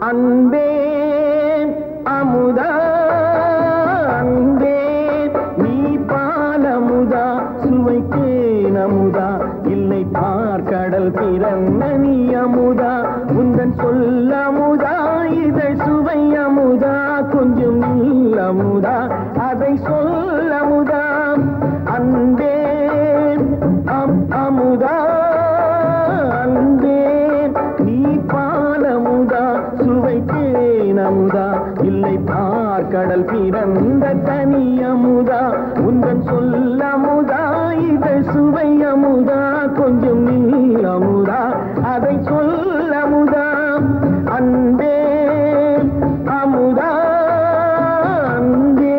அன்பே அமுதா அன்பே நீ பாலமுதா சுவைத்தேன் அமுதா இல்லை பார்க்கடல் பிறந்த நீ அமுதா உந்தன் சொல்ல அமுதா இதை சுவை அமுதா கொஞ்சம் அமுதா அதை சொல்ல அமுதா அன்பே அமுதா அன்பே நீ பாலமுதா சுவைத்தேன் அமுதா இல்லை பார்க்கடல் பிறந்த தனி அமுதா உந்தன் சொல்ல அமுதா இதை சுவை அமுதா கொஞ்சம் அமுதா அதை சொல்ல அமுதா அன்பே அமுதா அன்பே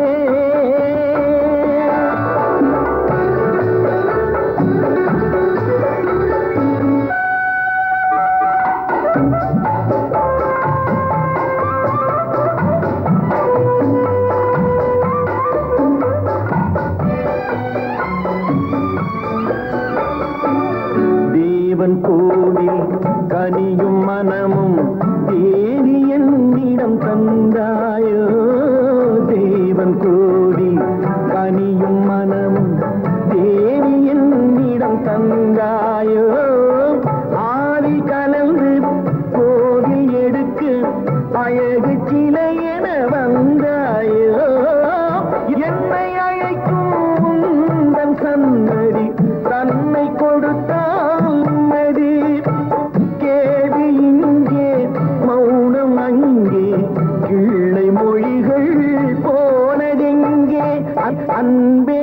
தேவன் கோவில் கனியும் மனமும் தேவி என்னிடம் தந்தாயோ தேவன் கோவில் கனியும் மனமும் தேவி என்னிடம் தந்தாயோ ஆவி கலந்து கோவில் எடுக்க அழகு சிலை என வந்தாயோ என்னை அழைக்கும் உந்தன் சன்னதி தன்னை கொடுத்தால் மதி கேள்வி இங்கே மௌனம் அங்கே கிள்ளை மொழிகள் போனதெங்கே அன்பே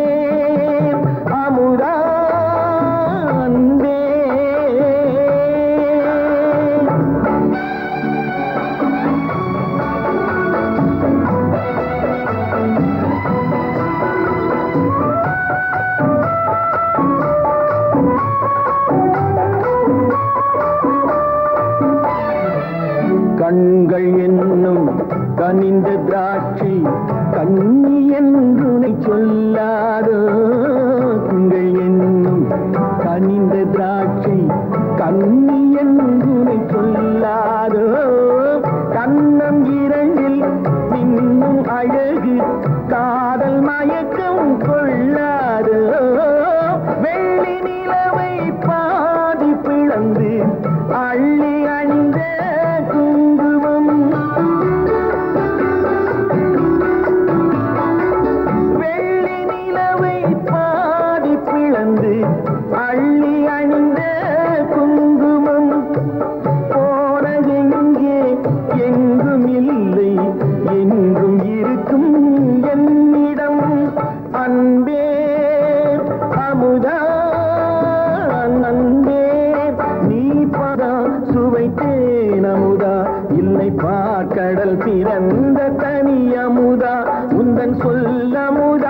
அமுதா அன்பே கண்கள் என்னும் கனிந்த திராட்சை கண்ணி என்றுனை சொல்லாதோ கண்கள் என்னும் கனிந்த திராட்சை கண்ணி என்றுனை சொல்லாதோ கண்ணம் இரண்டில் இன்னும் அழகு காதல் மயக்கம் கொள்ளாதோ வெள்ளி நிலவை பாதி பிளந்து அள்ளி அணிந்த குங்குமம் வெள்ளி நிலவை பாதி பிளந்து அள்ளி அணிந்த குங்குமம் போனதெங்கே எங்கும் இல்லை என்றும் இருக்கும் என்னிடம் அன்பே அமுதா அன்பே நீ பதா சுவைத்தேன் அமுதா இல்லை பார்க்கடல் பிறந்த தனி அமுதா உந்தன் சொல்ல அமுதா